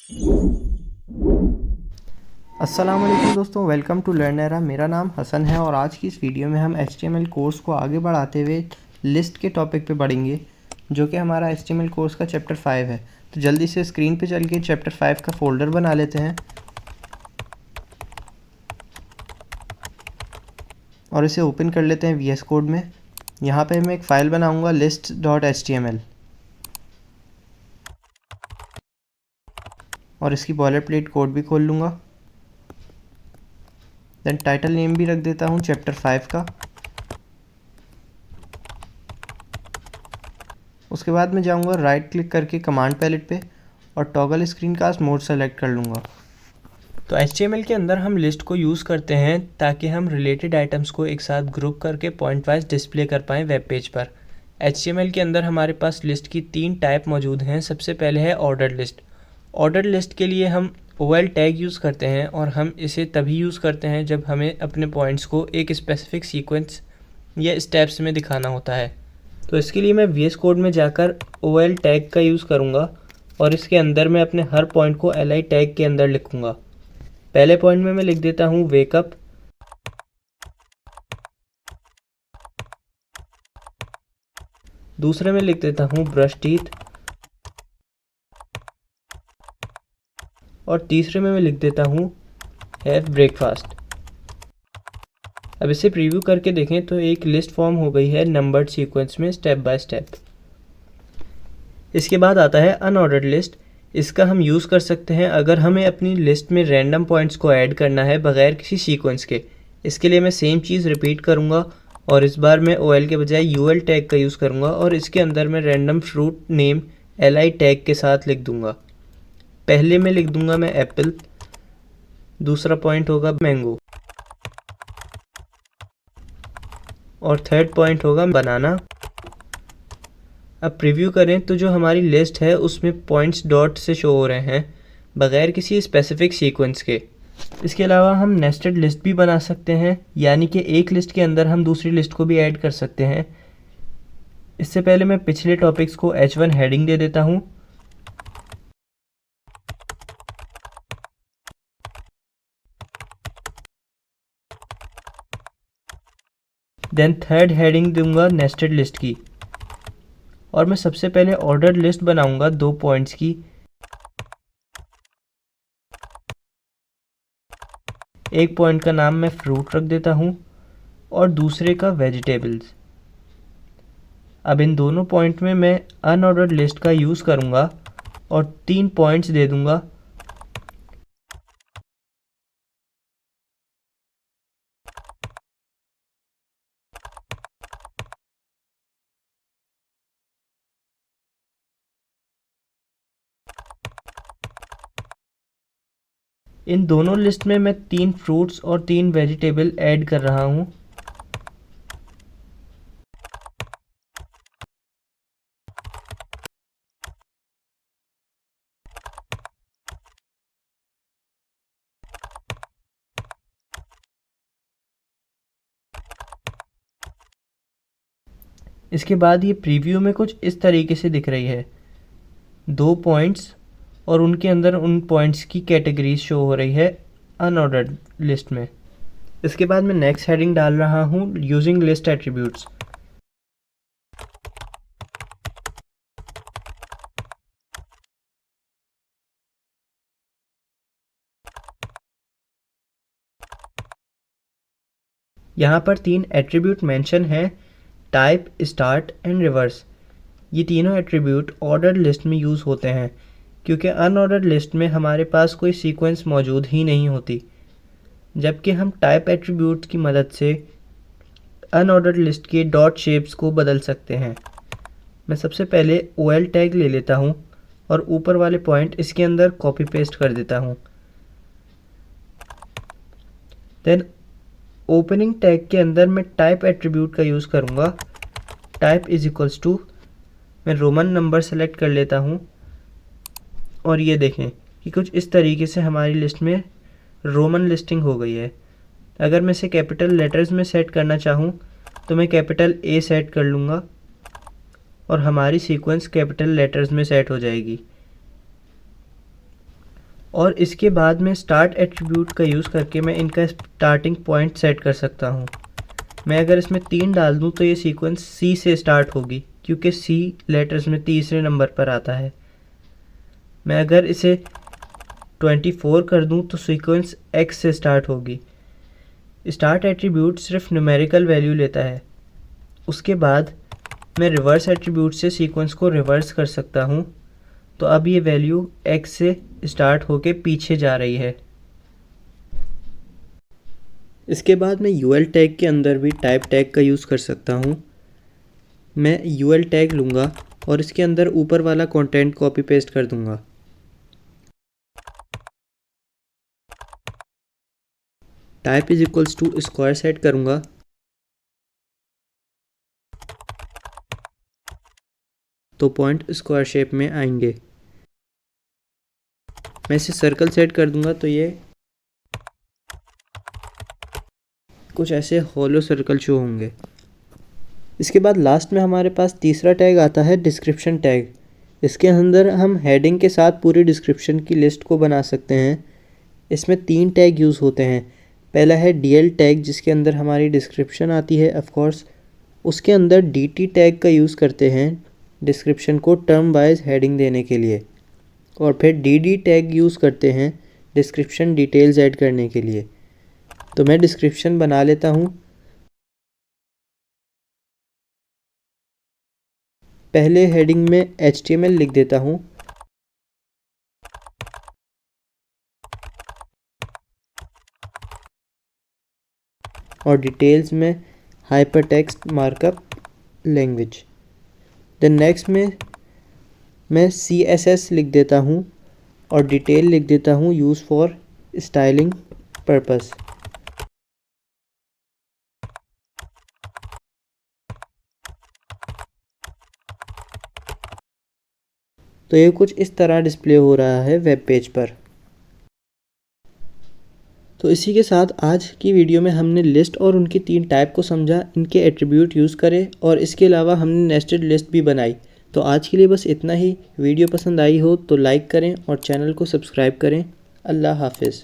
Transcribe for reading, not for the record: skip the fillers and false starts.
अस्सलाम वालेकुम दोस्तों, वेलकम टू लर्नरा। मेरा नाम हसन है और आज की इस वीडियो में हम HTML कोर्स को आगे बढ़ाते हुए लिस्ट के टॉपिक पे बढ़ेंगे, जो कि हमारा HTML कोर्स का चैप्टर 5 है। तो जल्दी से स्क्रीन पे चल के चैप्टर 5 का फ़ोल्डर बना लेते हैं और इसे ओपन कर लेते हैं VS कोड में। यहाँ पे मैं एक फ़ाइल बनाऊँगा list.html और इसकी बॉयलर प्लेट कोड भी खोल लूँगा। देन टाइटल नेम भी रख देता हूँ चैप्टर 5 का। उसके बाद मैं जाऊँगा राइट क्लिक करके कमांड पैलेट पे और toggle screen cast mode select कर लूँगा। तो HTML के अंदर हम लिस्ट को यूज़ करते हैं ताकि हम रिलेटेड आइटम्स को एक साथ ग्रुप करके पॉइंट वाइज डिस्प्ले कर पाएँ वेब पेज पर। HTML के अंदर हमारे पास लिस्ट की 3 टाइप मौजूद हैं। सबसे पहले है ऑर्डर लिस्ट। ऑर्डर लिस्ट के लिए हम OL टैग यूज़ करते हैं और हम इसे तभी यूज़ करते हैं जब हमें अपने पॉइंट्स को एक स्पेसिफिक सीक्वेंस या स्टेप्स में दिखाना होता है। तो इसके लिए मैं VS कोड में जाकर OL टैग का यूज़ करूँगा और इसके अंदर मैं अपने हर पॉइंट को LI टैग के अंदर लिखूँगा। पहले पॉइंट में मैं लिख देता हूँ वेकअप। दूसरे में लिख देता हूँ ब्रश टीथ और तीसरे में मैं लिख देता हूँ हैव ब्रेकफास्ट। अब इसे प्रीव्यू करके देखें तो एक लिस्ट फॉर्म हो गई है नंबर्ड सीक्वेंस में स्टेप बाय स्टेप। इसके बाद आता है अनऑर्डर्ड लिस्ट। इसका हम यूज़ कर सकते हैं अगर हमें अपनी लिस्ट में रैंडम पॉइंट्स को ऐड करना है बगैर किसी सीक्वेंस के। इसके लिए मैं सेम चीज़ रिपीट करूँगा और इस बार मैं OL के बजाय UL टैग का यूज़ करूँगा और इसके अंदर मैं random fruit name LI tag के साथ लिख दूँगा। पहले में लिख दूँगा मैं एप्पल, दूसरा पॉइंट होगा मैंगो और थर्ड पॉइंट होगा बनाना। अब प्रीव्यू करें तो जो हमारी लिस्ट है उसमें पॉइंट्स डॉट से शो हो रहे हैं बगैर किसी स्पेसिफिक सीक्वेंस के। इसके अलावा हम नेस्टेड लिस्ट भी बना सकते हैं, यानी कि एक लिस्ट के अंदर हम दूसरी लिस्ट को भी ऐड कर सकते हैं। इससे पहले मैं पिछले टॉपिक्स को H1 हेडिंग दे देता हूँ। देन थर्ड हेडिंग दूंगा नेस्टेड लिस्ट की और मैं सबसे पहले ऑर्डर लिस्ट बनाऊंगा 2 पॉइंट्स की। एक पॉइंट का नाम मैं फ्रूट रख देता हूँ और दूसरे का वेजिटेबल्स। अब इन दोनों पॉइंट में मैं अनऑर्डर्ड लिस्ट का यूज़ करूँगा और 3 पॉइंट्स दे दूँगा। इन दोनों लिस्ट में मैं 3 फ्रूट्स और 3 वेजिटेबल ऐड कर रहा हूँ। इसके बाद ये प्रीव्यू में कुछ इस तरीके से दिख रही है। 2 पॉइंट्स और उनके अंदर उन पॉइंट्स की कैटेगरीज शो हो रही है अनऑर्डर्ड लिस्ट में। इसके बाद मैं नेक्स्ट हेडिंग डाल रहा हूँ यूजिंग लिस्ट एट्रीब्यूट्स। यहाँ पर 3 एट्रीब्यूट मेंशन है, टाइप, स्टार्ट एंड रिवर्स। ये तीनों एट्रीब्यूट ऑर्डर्ड लिस्ट में यूज़ होते हैं क्योंकि अनऑर्डर्ड लिस्ट में हमारे पास कोई सीक्वेंस मौजूद ही नहीं होती, जबकि हम टाइप एट्रीब्यूट की मदद से अनऑर्डर्ड लिस्ट के डॉट शेप्स को बदल सकते हैं। मैं सबसे पहले OL टैग ले लेता हूँ और ऊपर वाले पॉइंट इसके अंदर कॉपी पेस्ट कर देता हूँ। देन ओपनिंग टैग के अंदर मैं टाइप एट्रीब्यूट का यूज़ करूँगा। टाइप इज इक्वल्स टू, मैं रोमन नंबर सेलेक्ट कर लेता हूँ और ये देखें कि कुछ इस तरीके से हमारी लिस्ट में रोमन लिस्टिंग हो गई है। अगर मैं इसे कैपिटल लेटर्स में सेट करना चाहूँ तो मैं कैपिटल A सेट कर लूँगा और हमारी सीक्वेंस कैपिटल लेटर्स में सेट हो जाएगी। और इसके बाद में स्टार्ट एट्रीब्यूट का यूज़ करके मैं इनका स्टार्टिंग पॉइंट सेट कर सकता हूँ। मैं अगर इसमें 3 डाल दूँ तो ये सीक्वेंस सी से स्टार्ट होगी, क्योंकि सी लेटर्स में तीसरे नंबर पर आता है। मैं अगर इसे 24 कर दूँ तो सीक्वेंस एक्स से स्टार्ट होगी। स्टार्ट एट्रीब्यूट सिर्फ न्यूमेरिकल वैल्यू लेता है। उसके बाद मैं रिवर्स एट्रीब्यूट से सीक्वेंस को रिवर्स कर सकता हूँ, तो अब ये वैल्यू एक्स से स्टार्ट होके पीछे जा रही है। इसके बाद मैं यूएल टैग के अंदर भी टाइप टैग का यूज़ कर सकता हूँ। मैं यूएल टैग लूँगा और इसके अंदर ऊपर वाला कंटेंट कॉपी पेस्ट कर दूँगा। Type is equals to square set करूँगा। तो पॉइंट स्क्वायर शेप में आएंगे। मैं इसे सर्कल सेट कर दूँगा तो ये कुछ ऐसे हॉलो सर्कल शो होंगे। इसके बाद लास्ट में हमारे पास तीसरा टैग आता है डिस्क्रिप्शन टैग। इसके अंदर हम हेडिंग के साथ पूरी डिस्क्रिप्शन की लिस्ट को बना सकते हैं। इसमें 3 टैग यूज़ होते हैं। पहला है डीएल टैग, जिसके अंदर हमारी डिस्क्रिप्शन आती है ऑफ कोर्स। उसके अंदर डीटी टैग का यूज़ करते हैं डिस्क्रिप्शन को टर्म वाइज हेडिंग देने के लिए। और फिर डीडी टैग यूज़ करते हैं डिस्क्रिप्शन डिटेल्स ऐड करने के लिए। तो मैं डिस्क्रिप्शन बना लेता हूँ। पहले हेडिंग में HTML लिख देता हूँ। और डिटेल्स में hypertext markup language. Then next में मैं CSS लिख देता हूँ और डिटेल लिख देता हूँ यूज़ फॉर स्टाइलिंग पर्पस। तो ये कुछ इस तरह डिस्प्ले हो रहा है वेब पेज पर। तो इसी के साथ आज की वीडियो में हमने लिस्ट और उनकी 3 टाइप को समझा, इनके एट्रीब्यूट यूज़ करे और इसके अलावा हमने नेस्टेड लिस्ट भी बनाई। तो आज के लिए बस इतना ही। वीडियो पसंद आई हो तो लाइक करें और चैनल को सब्सक्राइब करें। अल्लाह हाफिज़।